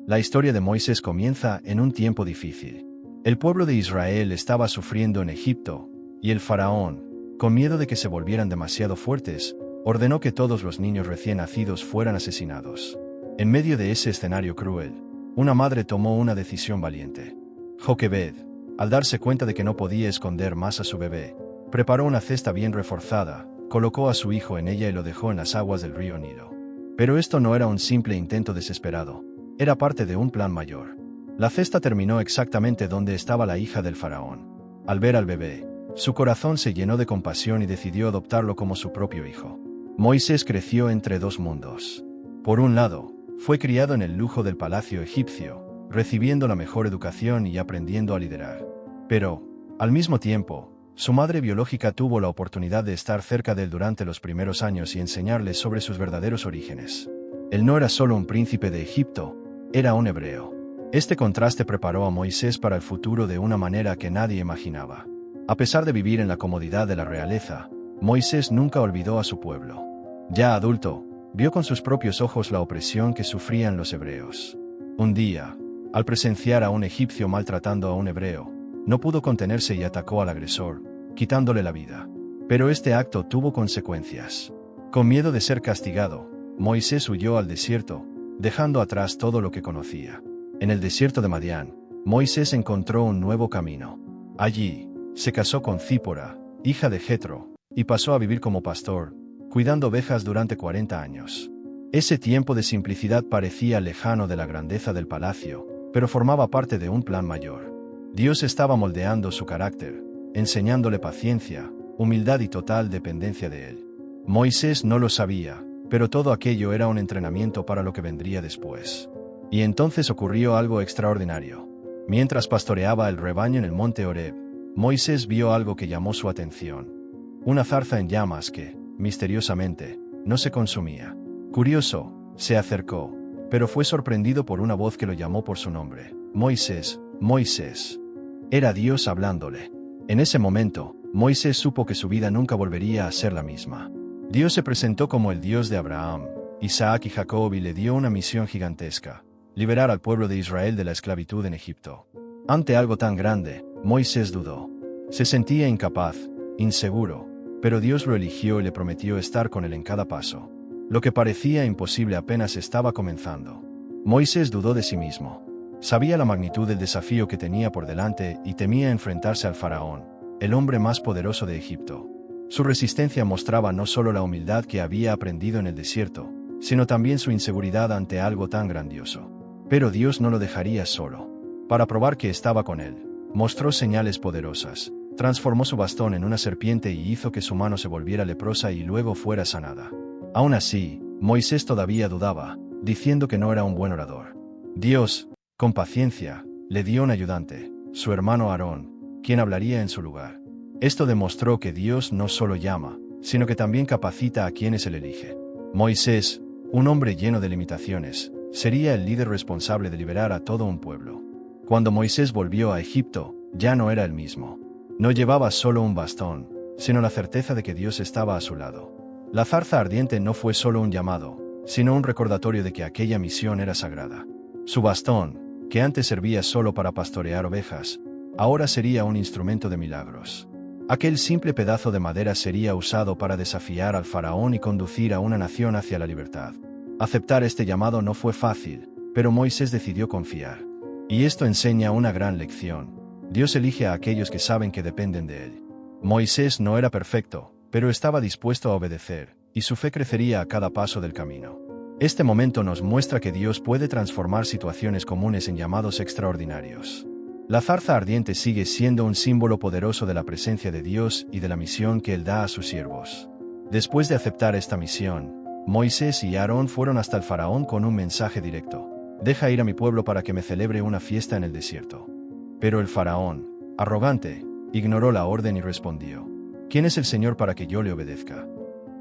La historia de Moisés comienza en un tiempo difícil. El pueblo de Israel estaba sufriendo en Egipto, y el faraón, con miedo de que se volvieran demasiado fuertes, ordenó que todos los niños recién nacidos fueran asesinados. En medio de ese escenario cruel, una madre tomó una decisión valiente. Joquebed, al darse cuenta de que no podía esconder más a su bebé, preparó una cesta bien reforzada, colocó a su hijo en ella y lo dejó en las aguas del río Nilo. Pero esto no era un simple intento desesperado, era parte de un plan mayor. La cesta terminó exactamente donde estaba la hija del faraón. Al ver al bebé, su corazón se llenó de compasión y decidió adoptarlo como su propio hijo. Moisés creció entre dos mundos. Por un lado, fue criado en el lujo del palacio egipcio, recibiendo la mejor educación y aprendiendo a liderar. Pero, al mismo tiempo, su madre biológica tuvo la oportunidad de estar cerca de él durante los primeros años y enseñarle sobre sus verdaderos orígenes. Él no era solo un príncipe de Egipto, era un hebreo. Este contraste preparó a Moisés para el futuro de una manera que nadie imaginaba. A pesar de vivir en la comodidad de la realeza, Moisés nunca olvidó a su pueblo. Ya adulto, vio con sus propios ojos la opresión que sufrían los hebreos. Un día, al presenciar a un egipcio maltratando a un hebreo, no pudo contenerse y atacó al agresor, quitándole la vida. Pero este acto tuvo consecuencias. Con miedo de ser castigado, Moisés huyó al desierto, dejando atrás todo lo que conocía. En el desierto de Madián, Moisés encontró un nuevo camino. Allí, se casó con Zípora, hija de Jetro, y pasó a vivir como pastor, cuidando ovejas durante 40 años. Ese tiempo de simplicidad parecía lejano de la grandeza del palacio, pero formaba parte de un plan mayor. Dios estaba moldeando su carácter, enseñándole paciencia, humildad y total dependencia de él. Moisés no lo sabía, pero todo aquello era un entrenamiento para lo que vendría después. Y entonces ocurrió algo extraordinario. Mientras pastoreaba el rebaño en el monte Horeb, Moisés vio algo que llamó su atención. Una zarza en llamas que, misteriosamente, no se consumía. Curioso, se acercó, pero fue sorprendido por una voz que lo llamó por su nombre. Moisés, Moisés. Era Dios hablándole. En ese momento, Moisés supo que su vida nunca volvería a ser la misma. Dios se presentó como el Dios de Abraham, Isaac y Jacob y le dio una misión gigantesca: liberar al pueblo de Israel de la esclavitud en Egipto. Ante algo tan grande, Moisés dudó. Se sentía incapaz, inseguro, pero Dios lo eligió y le prometió estar con él en cada paso. Lo que parecía imposible apenas estaba comenzando. Moisés dudó de sí mismo. Sabía la magnitud del desafío que tenía por delante y temía enfrentarse al faraón, el hombre más poderoso de Egipto. Su resistencia mostraba no solo la humildad que había aprendido en el desierto, sino también su inseguridad ante algo tan grandioso. Pero Dios no lo dejaría solo. Para probar que estaba con él, mostró señales poderosas, transformó su bastón en una serpiente y hizo que su mano se volviera leprosa y luego fuera sanada. Aún así, Moisés todavía dudaba, diciendo que no era un buen orador. Dios, con paciencia, le dio un ayudante, su hermano Aarón, quien hablaría en su lugar. Esto demostró que Dios no solo llama, sino que también capacita a quienes él elige. Moisés, un hombre lleno de limitaciones, sería el líder responsable de liberar a todo un pueblo. Cuando Moisés volvió a Egipto, ya no era el mismo. No llevaba solo un bastón, sino la certeza de que Dios estaba a su lado. La zarza ardiente no fue solo un llamado, sino un recordatorio de que aquella misión era sagrada. Su bastón, que antes servía solo para pastorear ovejas, ahora sería un instrumento de milagros. Aquel simple pedazo de madera sería usado para desafiar al faraón y conducir a una nación hacia la libertad. Aceptar este llamado no fue fácil, pero Moisés decidió confiar. Y esto enseña una gran lección. Dios elige a aquellos que saben que dependen de él. Moisés no era perfecto, pero estaba dispuesto a obedecer, y su fe crecería a cada paso del camino. Este momento nos muestra que Dios puede transformar situaciones comunes en llamados extraordinarios. La zarza ardiente sigue siendo un símbolo poderoso de la presencia de Dios y de la misión que Él da a sus siervos. Después de aceptar esta misión, Moisés y Aarón fueron hasta el faraón con un mensaje directo: «Deja ir a mi pueblo para que me celebre una fiesta en el desierto». Pero el faraón, arrogante, ignoró la orden y respondió: «¿Quién es el Señor para que yo le obedezca?».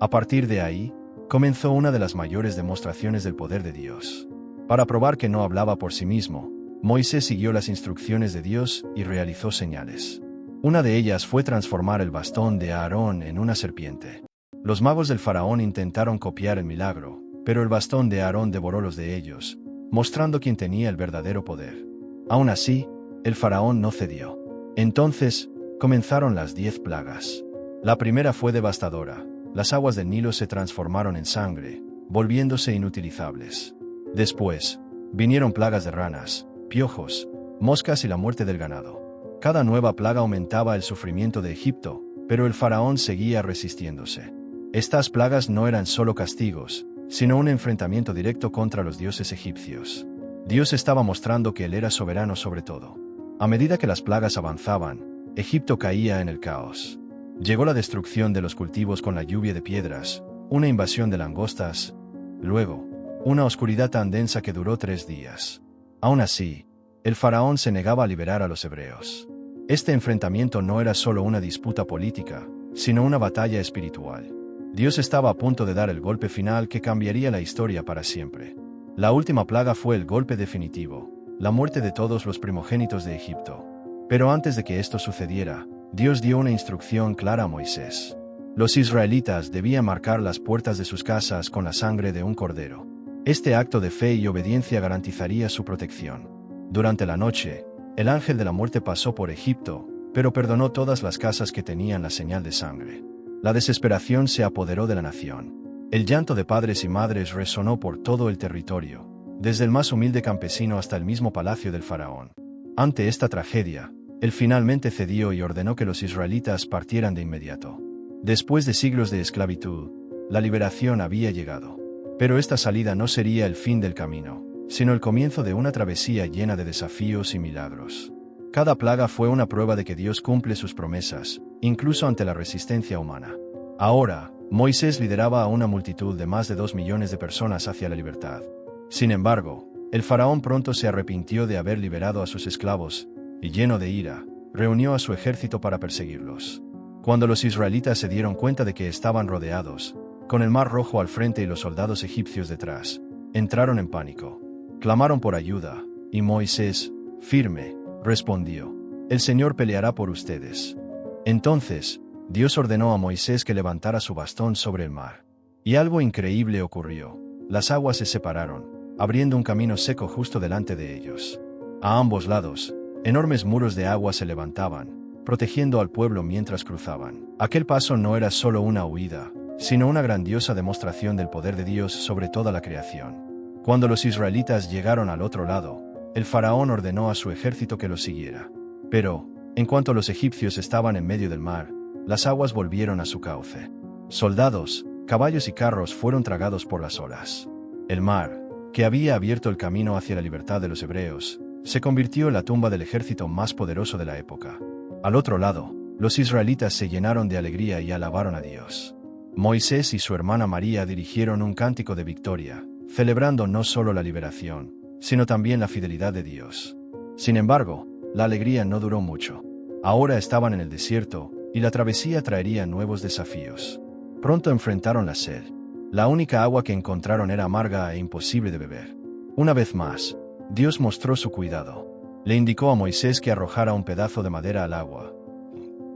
A partir de ahí, comenzó una de las mayores demostraciones del poder de Dios. Para probar que no hablaba por sí mismo, Moisés siguió las instrucciones de Dios y realizó señales. Una de ellas fue transformar el bastón de Aarón en una serpiente. Los magos del faraón intentaron copiar el milagro, pero el bastón de Aarón devoró los de ellos, mostrando quién tenía el verdadero poder. Aún así, el faraón no cedió. Entonces, comenzaron las 10 plagas. La primera fue devastadora. Las aguas del Nilo se transformaron en sangre, volviéndose inutilizables. Después, vinieron plagas de ranas, piojos, moscas y la muerte del ganado. Cada nueva plaga aumentaba el sufrimiento de Egipto, pero el faraón seguía resistiéndose. Estas plagas no eran solo castigos, sino un enfrentamiento directo contra los dioses egipcios. Dios estaba mostrando que Él era soberano sobre todo. A medida que las plagas avanzaban, Egipto caía en el caos. Llegó la destrucción de los cultivos con la lluvia de piedras, una invasión de langostas, luego, una oscuridad tan densa que duró 3 días. Aún así, el faraón se negaba a liberar a los hebreos. Este enfrentamiento no era solo una disputa política, sino una batalla espiritual. Dios estaba a punto de dar el golpe final que cambiaría la historia para siempre. La última plaga fue el golpe definitivo, la muerte de todos los primogénitos de Egipto. Pero antes de que esto sucediera, Dios dio una instrucción clara a Moisés. Los israelitas debían marcar las puertas de sus casas con la sangre de un cordero. Este acto de fe y obediencia garantizaría su protección. Durante la noche, el ángel de la muerte pasó por Egipto, pero perdonó todas las casas que tenían la señal de sangre. La desesperación se apoderó de la nación. El llanto de padres y madres resonó por todo el territorio, desde el más humilde campesino hasta el mismo palacio del faraón. Ante esta tragedia, él finalmente cedió y ordenó que los israelitas partieran de inmediato. Después de siglos de esclavitud, la liberación había llegado. Pero esta salida no sería el fin del camino, sino el comienzo de una travesía llena de desafíos y milagros. Cada plaga fue una prueba de que Dios cumple sus promesas, incluso ante la resistencia humana. Ahora, Moisés lideraba a una multitud de más de 2 millones de personas hacia la libertad. Sin embargo, el faraón pronto se arrepintió de haber liberado a sus esclavos, y lleno de ira, reunió a su ejército para perseguirlos. Cuando los israelitas se dieron cuenta de que estaban rodeados, con el mar Rojo al frente y los soldados egipcios detrás, entraron en pánico. Clamaron por ayuda, y Moisés, firme, respondió: «El Señor peleará por ustedes». Entonces, Dios ordenó a Moisés que levantara su bastón sobre el mar. Y algo increíble ocurrió. Las aguas se separaron, abriendo un camino seco justo delante de ellos. A ambos lados, enormes muros de agua se levantaban, protegiendo al pueblo mientras cruzaban. Aquel paso no era solo una huida, sino una grandiosa demostración del poder de Dios sobre toda la creación. Cuando los israelitas llegaron al otro lado, el faraón ordenó a su ejército que los siguiera. Pero, en cuanto los egipcios estaban en medio del mar, las aguas volvieron a su cauce. Soldados, caballos y carros fueron tragados por las olas. El mar, que había abierto el camino hacia la libertad de los hebreos, se convirtió en la tumba del ejército más poderoso de la época. Al otro lado, los israelitas se llenaron de alegría y alabaron a Dios. Moisés y su hermana María dirigieron un cántico de victoria, celebrando no solo la liberación, sino también la fidelidad de Dios. Sin embargo, la alegría no duró mucho. Ahora estaban en el desierto, y la travesía traería nuevos desafíos. Pronto enfrentaron la sed. La única agua que encontraron era amarga e imposible de beber. Una vez más, Dios mostró su cuidado. Le indicó a Moisés que arrojara un pedazo de madera al agua.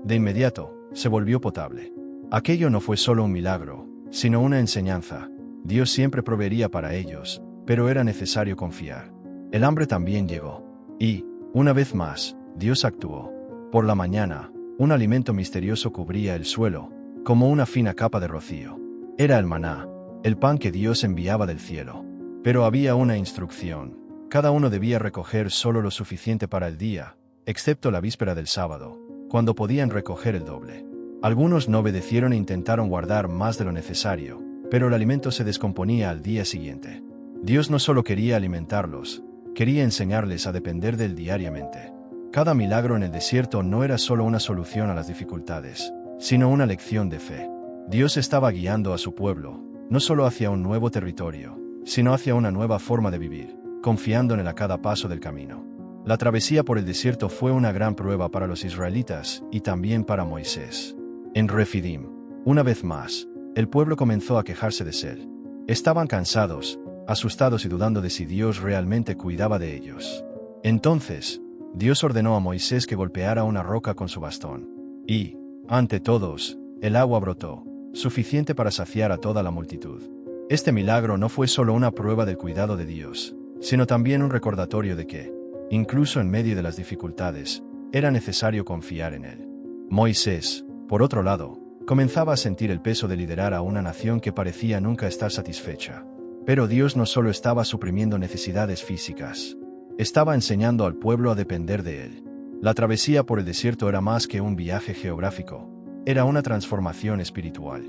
De inmediato, se volvió potable. Aquello no fue solo un milagro, sino una enseñanza. Dios siempre proveería para ellos, pero era necesario confiar. El hambre también llegó. Y, una vez más, Dios actuó. Por la mañana, un alimento misterioso cubría el suelo, como una fina capa de rocío. Era el maná, el pan que Dios enviaba del cielo. Pero había una instrucción. Cada uno debía recoger solo lo suficiente para el día, excepto la víspera del sábado, cuando podían recoger el doble. Algunos no obedecieron e intentaron guardar más de lo necesario, pero el alimento se descomponía al día siguiente. Dios no solo quería alimentarlos, quería enseñarles a depender de Él diariamente. Cada milagro en el desierto no era solo una solución a las dificultades, sino una lección de fe. Dios estaba guiando a su pueblo, no solo hacia un nuevo territorio, sino hacia una nueva forma de vivir, confiando en Él a cada paso del camino. La travesía por el desierto fue una gran prueba para los israelitas y también para Moisés. En Refidim, una vez más, el pueblo comenzó a quejarse de sed. Estaban cansados, asustados y dudando de si Dios realmente cuidaba de ellos. Entonces, Dios ordenó a Moisés que golpeara una roca con su bastón. Y, ante todos, el agua brotó, suficiente para saciar a toda la multitud. Este milagro no fue solo una prueba del cuidado de Dios, sino también un recordatorio de que, incluso en medio de las dificultades, era necesario confiar en Él. Moisés, por otro lado, comenzaba a sentir el peso de liderar a una nación que parecía nunca estar satisfecha. Pero Dios no solo estaba suprimiendo necesidades físicas, estaba enseñando al pueblo a depender de Él. La travesía por el desierto era más que un viaje geográfico, era una transformación espiritual.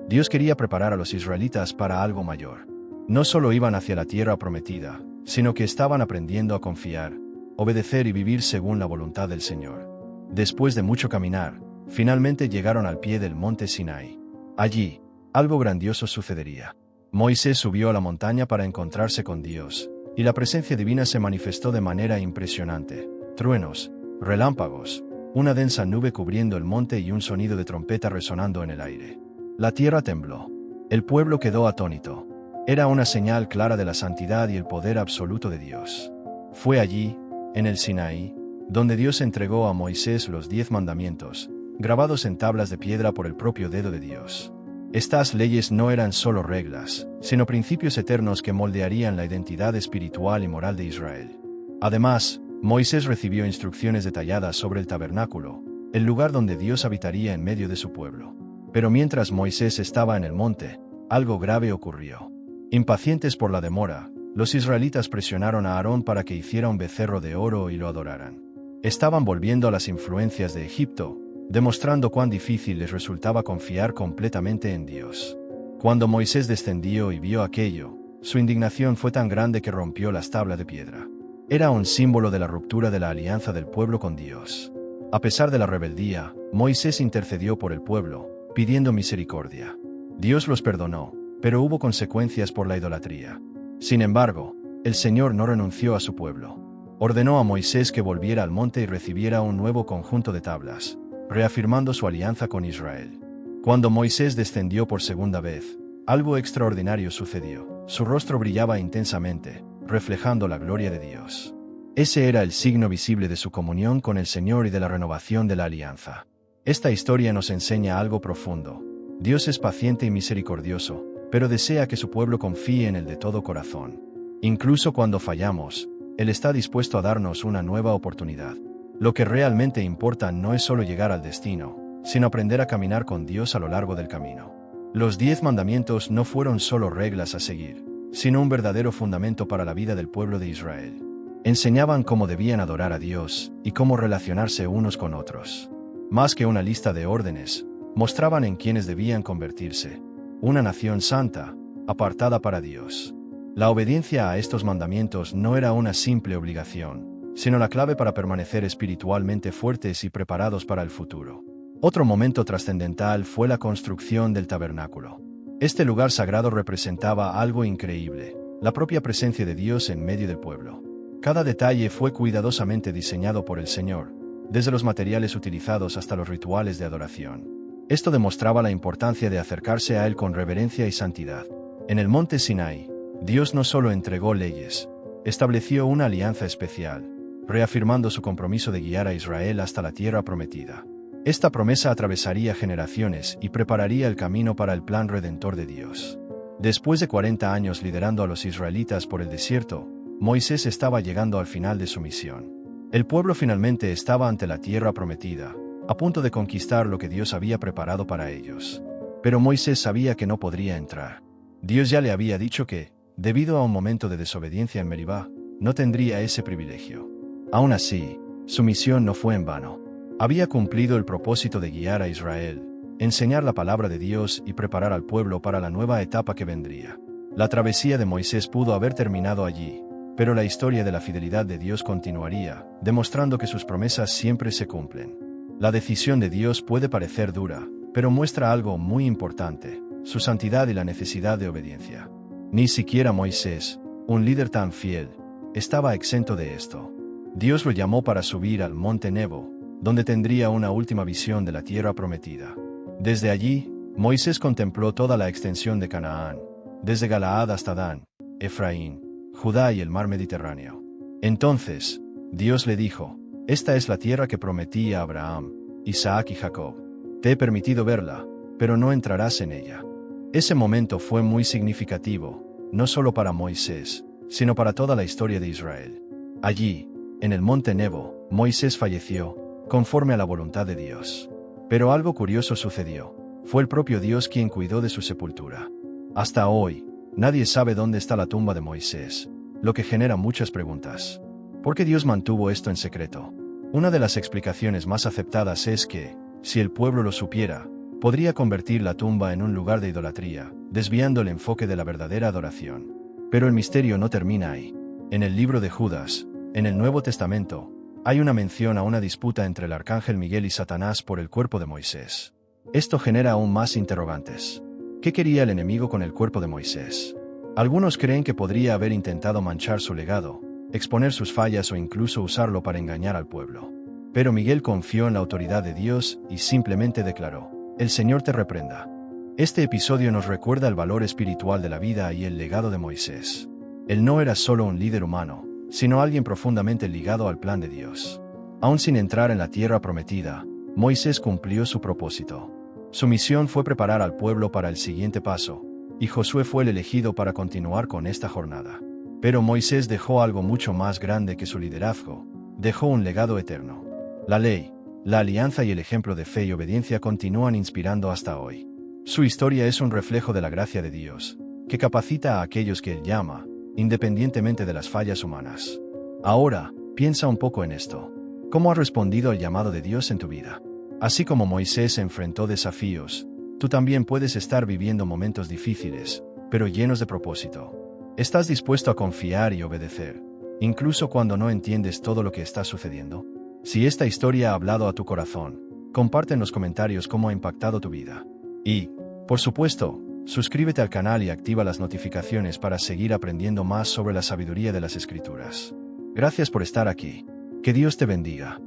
Dios quería preparar a los israelitas para algo mayor. No solo iban hacia la tierra prometida, sino que estaban aprendiendo a confiar, obedecer y vivir según la voluntad del Señor. Después de mucho caminar, finalmente llegaron al pie del monte Sinaí. Allí, algo grandioso sucedería. Moisés subió a la montaña para encontrarse con Dios, y la presencia divina se manifestó de manera impresionante. Truenos, relámpagos, una densa nube cubriendo el monte y un sonido de trompeta resonando en el aire. La tierra tembló. El pueblo quedó atónito. Era una señal clara de la santidad y el poder absoluto de Dios. Fue allí, en el Sinaí, donde Dios entregó a Moisés los 10 mandamientos, grabados en tablas de piedra por el propio dedo de Dios. Estas leyes no eran solo reglas, sino principios eternos que moldearían la identidad espiritual y moral de Israel. Además, Moisés recibió instrucciones detalladas sobre el tabernáculo, el lugar donde Dios habitaría en medio de su pueblo. Pero mientras Moisés estaba en el monte, algo grave ocurrió. Impacientes por la demora, los israelitas presionaron a Aarón para que hiciera un becerro de oro y lo adoraran. Estaban volviendo a las influencias de Egipto, demostrando cuán difícil les resultaba confiar completamente en Dios. Cuando Moisés descendió y vio aquello, su indignación fue tan grande que rompió las tablas de piedra. Era un símbolo de la ruptura de la alianza del pueblo con Dios. A pesar de la rebeldía, Moisés intercedió por el pueblo, pidiendo misericordia. Dios los perdonó, pero hubo consecuencias por la idolatría. Sin embargo, el Señor no renunció a su pueblo. Ordenó a Moisés que volviera al monte y recibiera un nuevo conjunto de tablas, reafirmando su alianza con Israel. Cuando Moisés descendió por segunda vez, algo extraordinario sucedió. Su rostro brillaba intensamente, reflejando la gloria de Dios. Ese era el signo visible de su comunión con el Señor y de la renovación de la alianza. Esta historia nos enseña algo profundo. Dios es paciente y misericordioso, pero desea que su pueblo confíe en Él de todo corazón. Incluso cuando fallamos, Él está dispuesto a darnos una nueva oportunidad. Lo que realmente importa no es solo llegar al destino, sino aprender a caminar con Dios a lo largo del camino. Los 10 mandamientos no fueron solo reglas a seguir, sino un verdadero fundamento para la vida del pueblo de Israel. Enseñaban cómo debían adorar a Dios y cómo relacionarse unos con otros. Más que una lista de órdenes, mostraban en quiénes debían convertirse. Una nación santa, apartada para Dios. La obediencia a estos mandamientos no era una simple obligación, sino la clave para permanecer espiritualmente fuertes y preparados para el futuro. Otro momento trascendental fue la construcción del tabernáculo. Este lugar sagrado representaba algo increíble, la propia presencia de Dios en medio del pueblo. Cada detalle fue cuidadosamente diseñado por el Señor, desde los materiales utilizados hasta los rituales de adoración. Esto demostraba la importancia de acercarse a Él con reverencia y santidad. En el monte Sinaí, Dios no solo entregó leyes, estableció una alianza especial, reafirmando su compromiso de guiar a Israel hasta la tierra prometida. Esta promesa atravesaría generaciones y prepararía el camino para el plan redentor de Dios. Después de 40 años liderando a los israelitas por el desierto, Moisés estaba llegando al final de su misión. El pueblo finalmente estaba ante la tierra prometida, a punto de conquistar lo que Dios había preparado para ellos. Pero Moisés sabía que no podría entrar. Dios ya le había dicho que, debido a un momento de desobediencia en Meribá, no tendría ese privilegio. Aún así, su misión no fue en vano. Había cumplido el propósito de guiar a Israel, enseñar la palabra de Dios y preparar al pueblo para la nueva etapa que vendría. La travesía de Moisés pudo haber terminado allí, pero la historia de la fidelidad de Dios continuaría, demostrando que sus promesas siempre se cumplen. La decisión de Dios puede parecer dura, pero muestra algo muy importante: su santidad y la necesidad de obediencia. Ni siquiera Moisés, un líder tan fiel, estaba exento de esto. Dios lo llamó para subir al monte Nebo, donde tendría una última visión de la tierra prometida. Desde allí, Moisés contempló toda la extensión de Canaán, desde Galaad hasta Dan, Efraín, Judá y el mar Mediterráneo. Entonces, Dios le dijo: «Esta es la tierra que prometí a Abraham, Isaac y Jacob. Te he permitido verla, pero no entrarás en ella». Ese momento fue muy significativo, no solo para Moisés, sino para toda la historia de Israel. Allí, en el monte Nebo, Moisés falleció, conforme a la voluntad de Dios. Pero algo curioso sucedió. Fue el propio Dios quien cuidó de su sepultura. Hasta hoy, nadie sabe dónde está la tumba de Moisés, lo que genera muchas preguntas. ¿Por qué Dios mantuvo esto en secreto? Una de las explicaciones más aceptadas es que, si el pueblo lo supiera, podría convertir la tumba en un lugar de idolatría, desviando el enfoque de la verdadera adoración. Pero el misterio no termina ahí. En el libro de Judas, en el Nuevo Testamento, hay una mención a una disputa entre el arcángel Miguel y Satanás por el cuerpo de Moisés. Esto genera aún más interrogantes. ¿Qué quería el enemigo con el cuerpo de Moisés? Algunos creen que podría haber intentado manchar su legado, exponer sus fallas o incluso usarlo para engañar al pueblo. Pero Miguel confió en la autoridad de Dios y simplemente declaró: «El Señor te reprenda». Este episodio nos recuerda el valor espiritual de la vida y el legado de Moisés. Él no era solo un líder humano, sino alguien profundamente ligado al plan de Dios. Aún sin entrar en la tierra prometida, Moisés cumplió su propósito. Su misión fue preparar al pueblo para el siguiente paso, y Josué fue el elegido para continuar con esta jornada. Pero Moisés dejó algo mucho más grande que su liderazgo. Dejó un legado eterno. La ley, la alianza y el ejemplo de fe y obediencia continúan inspirando hasta hoy. Su historia es un reflejo de la gracia de Dios, que capacita a aquellos que Él llama, independientemente de las fallas humanas. Ahora, piensa un poco en esto. ¿Cómo has respondido al llamado de Dios en tu vida? Así como Moisés enfrentó desafíos, tú también puedes estar viviendo momentos difíciles, pero llenos de propósito. ¿Estás dispuesto a confiar y obedecer, incluso cuando no entiendes todo lo que está sucediendo? Si esta historia ha hablado a tu corazón, comparte en los comentarios cómo ha impactado tu vida. Y, por supuesto, suscríbete al canal y activa las notificaciones para seguir aprendiendo más sobre la sabiduría de las Escrituras. Gracias por estar aquí. Que Dios te bendiga.